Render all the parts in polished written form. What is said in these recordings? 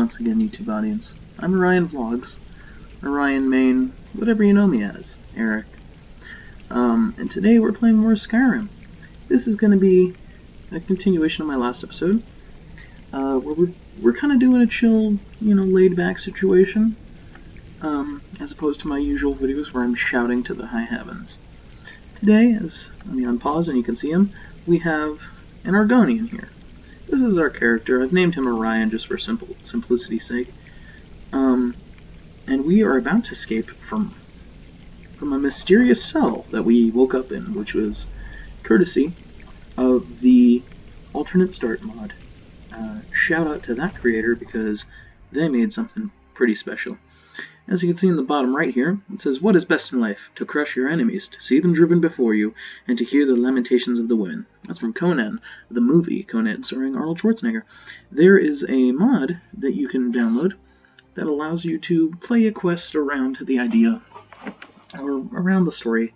once again, YouTube audience. I'm Orion Vlogs, Orion Main, whatever you know me as, Eric. And today we're playing more Skyrim. This is going to be a continuation of my last episode, where we're kind of doing a chill, laid-back situation, as opposed to my usual videos where I'm shouting to the high heavens. Today, let me unpause and you can see him, we have an Argonian here. This is our character. I've named him Orion just for simplicity's sake. And we are about to escape from a mysterious cell that we woke up in, which was courtesy of the alternate start mod. Shout out to that creator because they made something pretty special. As you can see in the bottom right here, it says, "What is best in life? To crush your enemies, to see them driven before you, and to hear the lamentations of the women." That's from Conan, the movie Conan, starring Arnold Schwarzenegger. There is a mod that you can download that allows you to play a quest around the idea, or around the story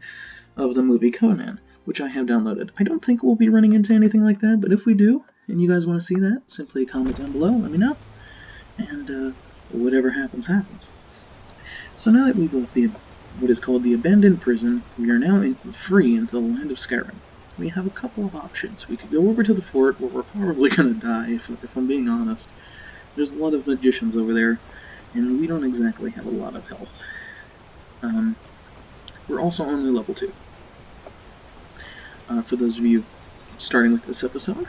of the movie Conan, which I have downloaded. I don't think we'll be running into anything like that, but if we do, and you guys want to see that, simply comment down below, let me know, and whatever happens, happens. So now that we've left what is called the abandoned prison, we are now free into the land of Skyrim. We have a couple of options. We could go over to the fort, where we're probably going to die, if I'm being honest. There's a lot of magicians over there, and we don't exactly have a lot of health. We're also only level 2. For those of you starting with this episode,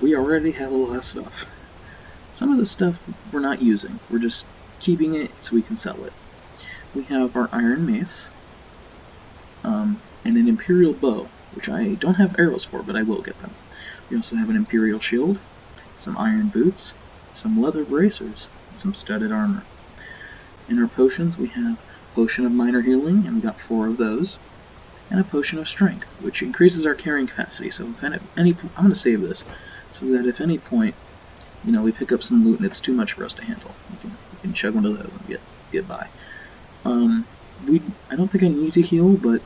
we already have a lot of stuff. Some of the stuff we're not using. We're just keeping it so we can sell it. We have our iron mace, and an imperial bow, which I don't have arrows for, but I will get them. We also have an imperial shield, some iron boots, some leather bracers, and some studded armor. In our potions, we have a potion of minor healing, and we got 4 of those, and a potion of strength, which increases our carrying capacity. So if I'm going to save this, so that if any point, we pick up some loot and it's too much for us to handle, we can chug one of those and get by. I don't think I need to heal, but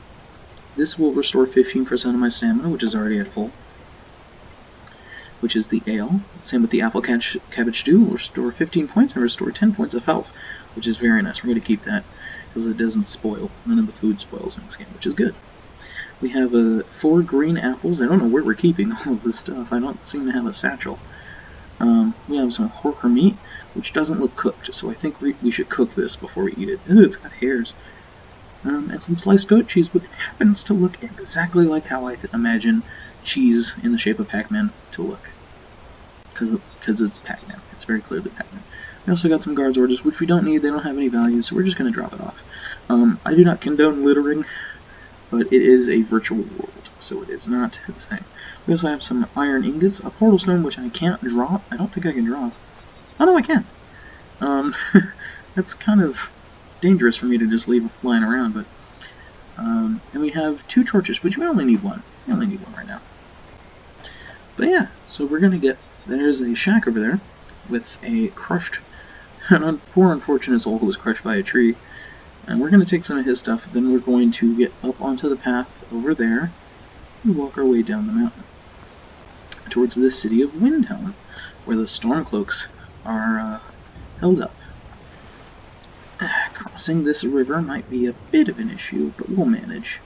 this will restore 15% of my stamina, which is already at full, which is the ale. Same with the apple cabbage stew, will restore 15 points and restore 10 points of health, which is very nice. We're going to keep that because it doesn't spoil. None of the food spoils in this game, which is good. We have 4 green apples. I don't know where we're keeping all of this stuff. I don't seem to have a satchel. We have some horker meat, which doesn't look cooked, so I think we should cook this before we eat it. Ooh, it's got hairs. And some sliced goat cheese, but it happens to look exactly like how I imagine cheese in the shape of Pac-Man to look. Because it's Pac-Man. It's very clearly Pac-Man. We also got some guards orders, which we don't need. They don't have any value, so we're just going to drop it off. I do not condone littering, but it is a virtual world, so it is not the same. We also have some iron ingots, a portal stone, which I can't drop. I don't think I can drop. Oh, no, I can. That's kind of dangerous for me to just leave lying around, but... and we have 2 torches, but we only need 1. We only need 1 right now. But yeah, so we're going to get... There's a shack over there with a crushed... poor unfortunate soul who was crushed by a tree. And we're going to take some of his stuff, then we're going to get up onto the path over there and walk our way down the mountain towards the city of Windhelm, where the Stormcloaks are held up. Crossing this river might be a bit of an issue, but we'll manage.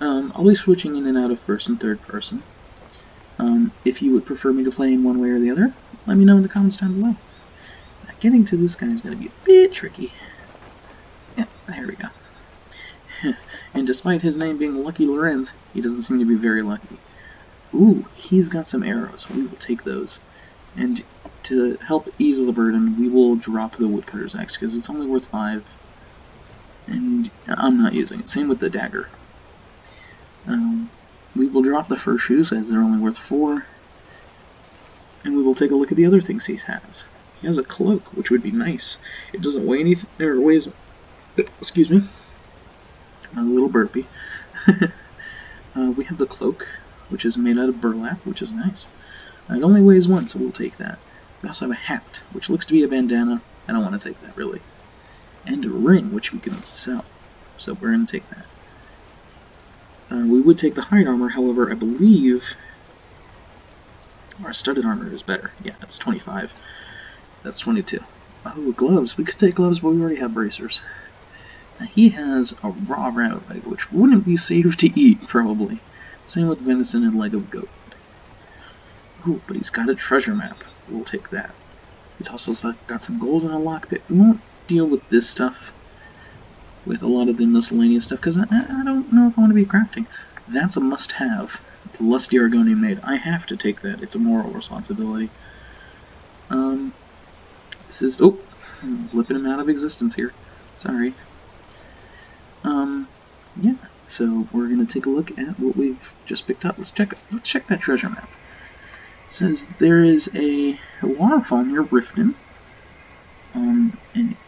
I'll be switching in and out of first and third person. If you would prefer me to play in one way or the other, let me know in the comments down below. Now, getting to this guy is going to be a bit tricky. Yeah, there we go. And despite his name being Lucky Lorenz, he doesn't seem to be very lucky. Ooh, he's got some arrows. We will take those. And to help ease the burden, we will drop the woodcutter's axe, because it's only worth 5. And I'm not using it. Same with the dagger. We will drop the fur shoes, as they're only worth 4. And we will take a look at the other things he has. He has a cloak, which would be nice. It doesn't weigh anything, or it weighs... Excuse me. A little burpee. We have the cloak, which is made out of burlap, which is nice. It only weighs 1, so we'll take that. We also have a hat, which looks to be a bandana. I don't want to take that, really. And a ring, which we can sell. So we're going to take that. We would take the hide armor, however, I believe our studded armor is better. Yeah, it's 25. That's 22. Oh, gloves. We could take gloves, but we already have bracers. Now, he has a raw rabbit leg, which wouldn't be safe to eat, probably. Same with venison and leg of goat. Ooh, but he's got a treasure map. We'll take that. He's also got some gold and a lockpick. We won't deal with this stuff, with a lot of the miscellaneous stuff, because I don't know if I want to be crafting. That's a must-have. The lusty Argonian maid. I have to take that. It's a moral responsibility. This is... Oh! I'm blipping him out of existence here. Sorry. Yeah. So we're going to take a look at what we've just picked up. Let's check that treasure map. It says there is a waterfall near Riften. And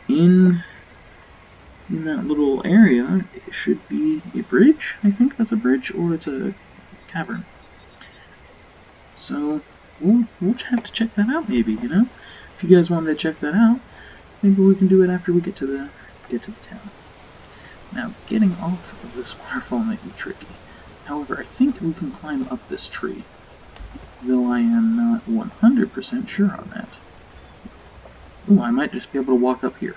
in that little area, it should be a bridge. I think that's a bridge, or it's a cavern. So we'll have to check that out, maybe. You know, if you guys want me to check that out, maybe we can do it after we get to the town. Now, getting off of this waterfall might be tricky. However, I think we can climb up this tree, though I am not 100% sure on that. Ooh, I might just be able to walk up here.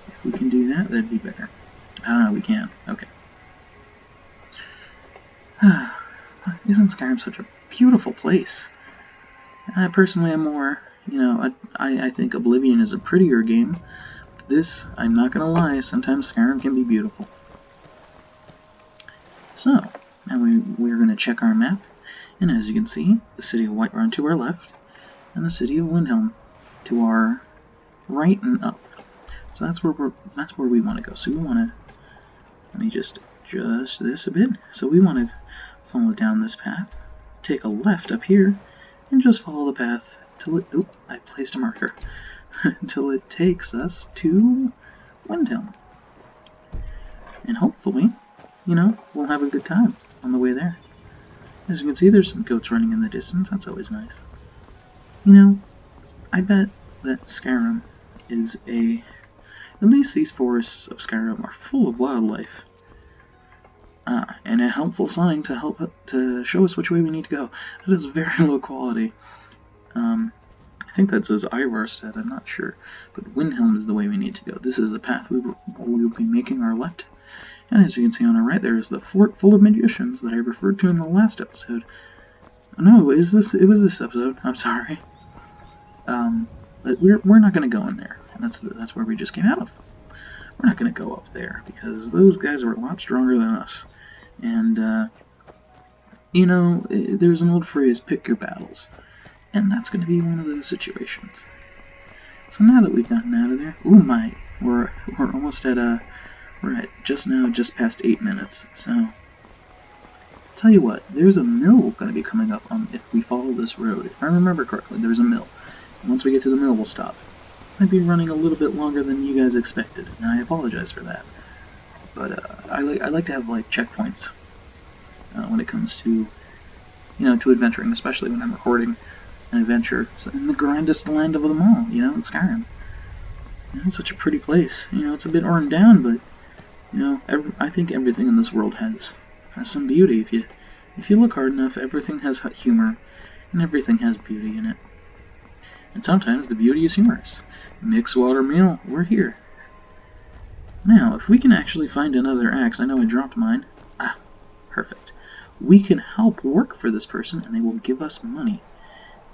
If we can do that, that'd be better. Ah, we can. Okay. Isn't Skyrim such a beautiful place? I personally am more, I think Oblivion is a prettier game. But this, I'm not gonna lie, sometimes Skyrim can be beautiful. So, now we're gonna check our map, and as you can see, the city of Whiterun to our left, and the city of Windhelm to our right and up. So that's where we want to go. So we want to, let me just adjust this a bit. So we want to follow down this path, take a left up here, and just follow the path till it, oh, I placed a marker, until it takes us to Windhelm. And hopefully, we'll have a good time on the way there. As you can see, there's some goats running in the distance. That's always nice. I bet that Skyrim is at least these forests of Skyrim are full of wildlife. And a helpful sign to show us which way we need to go. It is very low quality. I think that says Ivarstead, I'm not sure. But Windhelm is the way we need to go. This is the path we will be making our left. And as you can see on our right, there is the fort full of magicians that I referred to in the last episode. No, it was this episode. I'm sorry. But we're not going to go in there. And that's where we just came out of. We're not going to go up there, because those guys are a lot stronger than us. And, there's an old phrase, pick your battles. And that's going to be one of those situations. So now that we've gotten out of there, ooh my, we're almost at we're at just past 8 minutes. So, tell you what, there's a mill going to be coming up if we follow this road. If I remember correctly, there's a mill. And once we get to the mill, we'll stop. Might be running a little bit longer than you guys expected, and I apologize for that. But I like to have checkpoints when it comes to to adventuring, especially when I'm recording an adventure in the grandest land of them all, in Skyrim. It's such a pretty place. It's a bit run down, but I think everything in this world has some beauty. If you look hard enough, everything has humor, and everything has beauty in it. And sometimes the beauty is humorous. Mixed water meal, we're here. Now, if we can actually find another axe, I know I dropped mine. Ah, perfect. We can help work for this person, and they will give us money.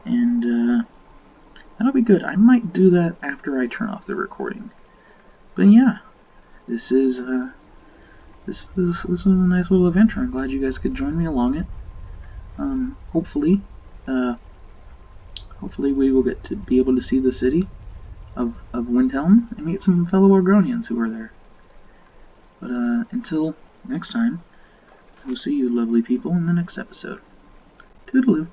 And, that'll be good. I might do that after I turn off the recording. But yeah, this was a nice little adventure. I'm glad you guys could join me along it. Hopefully we will get to be able to see the city of Windhelm and meet some fellow Argonians who are there. But until next time, I will see you lovely people in the next episode. Toodaloo.